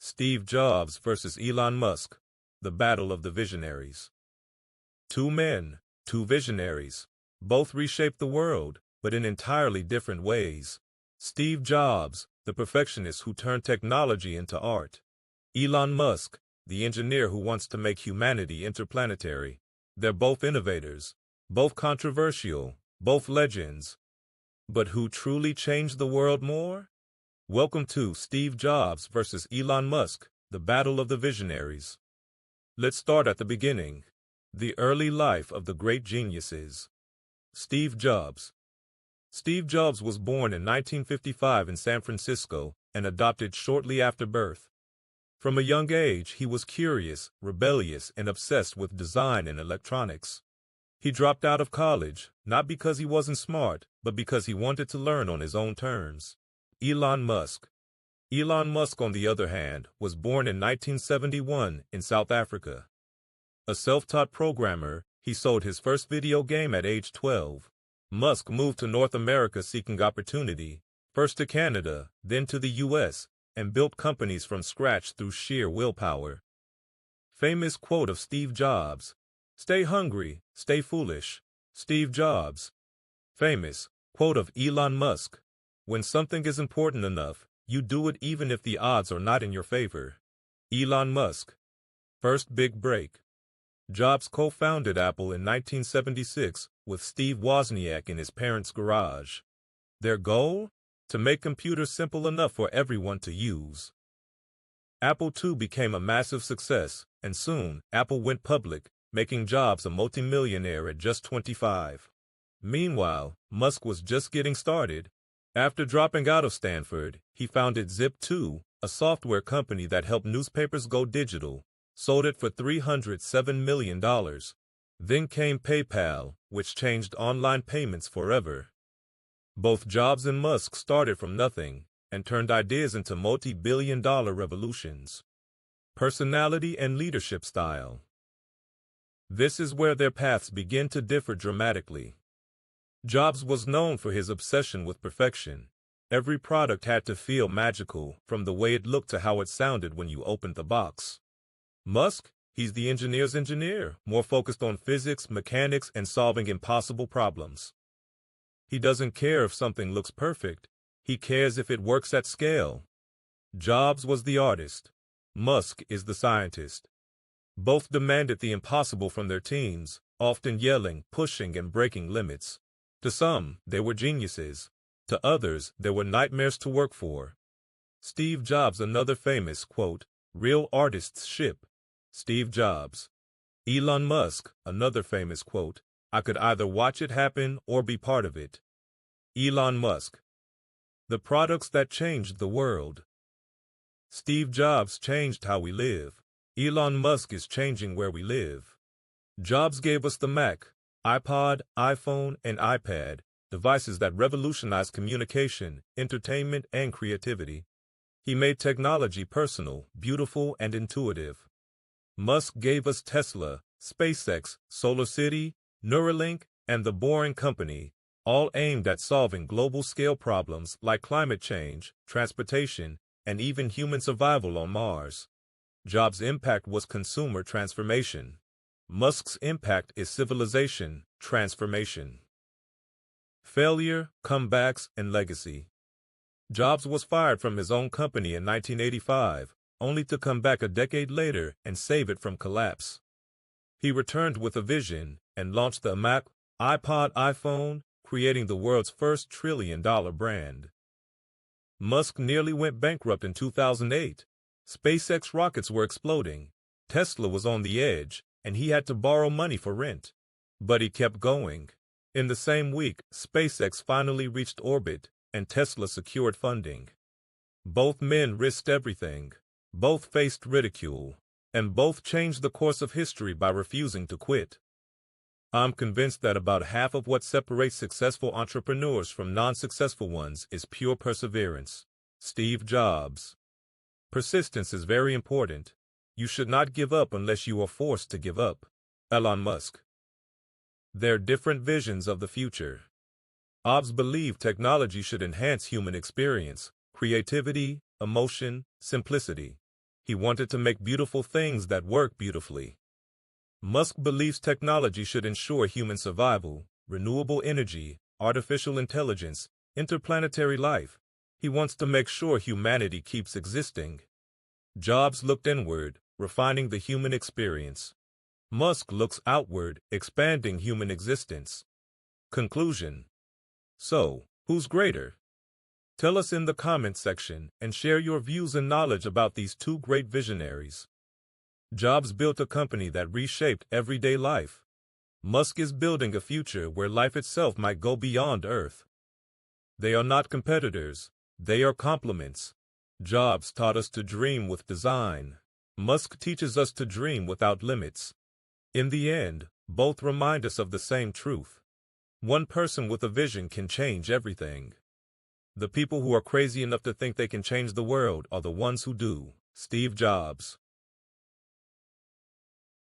Steve Jobs versus Elon Musk, the battle of the visionaries. Two men, two visionaries, both reshaped the world, but in entirely different ways. Steve Jobs, the perfectionist who turned technology into art. Elon Musk, the engineer who wants to make humanity interplanetary. They're both innovators, both controversial, both legends. But who truly changed the world more? Welcome to Steve Jobs versus Elon Musk, the battle of the visionaries. Let's start at the beginning. The early life of the great geniuses. Steve Jobs. Steve Jobs was born in 1955 in San Francisco and adopted shortly after birth. From a young age, he was curious, rebellious, and obsessed with design and electronics. He dropped out of college, not because he wasn't smart, but because he wanted to learn on his own terms. Elon Musk. Elon Musk, on the other hand, was born in 1971 in South Africa. A self-taught programmer, he sold his first video game at age 12. Musk moved to North America seeking opportunity, first to Canada, then to the U.S., and built companies from scratch through sheer willpower. Famous quote of Steve Jobs: "Stay hungry, stay foolish." Steve Jobs. Famous quote of Elon Musk: "When something is important enough, you do it even if the odds are not in your favor." Elon Musk. First big break. Jobs co-founded Apple in 1976 with Steve Wozniak in his parents' garage. Their goal? To make computers simple enough for everyone to use. Apple II became a massive success, and soon, Apple went public, making Jobs a multimillionaire at just 25. Meanwhile, Musk was just getting started. After dropping out of Stanford, he founded Zip2, a software company that helped newspapers go digital, sold it for $307 million. Then came PayPal, which changed online payments forever. Both Jobs and Musk started from nothing and turned ideas into multi-billion-dollar revolutions. Personality and leadership style. This is where their paths begin to differ dramatically. Jobs was known for his obsession with perfection. Every product had to feel magical, from the way it looked to how it sounded when you opened the box. Musk, he's the engineer's engineer, more focused on physics, mechanics, and solving impossible problems. He doesn't care if something looks perfect. He cares if it works at scale. Jobs was the artist. Musk is the scientist. Both demanded the impossible from their teams, often yelling, pushing, and breaking limits. To some, they were geniuses. To others, they were nightmares to work for. Steve Jobs, another famous quote: "Real artists ship." Steve Jobs. Elon Musk, another famous quote: "I could either watch it happen or be part of it." Elon Musk. The products that changed the world. Steve Jobs changed how we live. Elon Musk is changing where we live. Jobs gave us the Mac, iPod, iPhone, and iPad, devices that revolutionized communication, entertainment, and creativity. He made technology personal, beautiful, and intuitive. Musk gave us Tesla, SpaceX, SolarCity, Neuralink, and The Boring Company, all aimed at solving global-scale problems like climate change, transportation, and even human survival on Mars. Jobs' impact was consumer transformation. Musk's impact is civilization transformation. Failure, comebacks, and legacy. Jobs was fired from his own company in 1985, only to come back a decade later and save it from collapse. He returned with a vision and launched the Mac, iPod, iPhone, creating the world's first trillion-dollar brand. Musk nearly went bankrupt in 2008. SpaceX rockets were exploding. Tesla was on the edge, and he had to borrow money for rent. But he kept going. In the same week, SpaceX finally reached orbit, and Tesla secured funding. Both men risked everything. Both faced ridicule. And both changed the course of history by refusing to quit. I'm convinced that about half of what separates successful entrepreneurs from non-successful ones is pure perseverance. Steve Jobs. Persistence is very important. You should not give up unless you are forced to give up. Elon Musk. Their different visions of the future. Jobs believed technology should enhance human experience, creativity, emotion, simplicity. He wanted to make beautiful things that work beautifully. Musk believes technology should ensure human survival, renewable energy, artificial intelligence, interplanetary life. He wants to make sure humanity keeps existing. Jobs looked inward, refining the human experience. Musk looks outward, expanding human existence. Conclusion. So, who's greater? Tell us in the comments section and share your views and knowledge about these two great visionaries. Jobs built a company that reshaped everyday life. Musk is building a future where life itself might go beyond Earth. They are not competitors, they are complements. Jobs taught us to dream with design. Musk teaches us to dream without limits. In the end, both remind us of the same truth. One person with a vision can change everything. The people who are crazy enough to think they can change the world are the ones who do. Steve Jobs.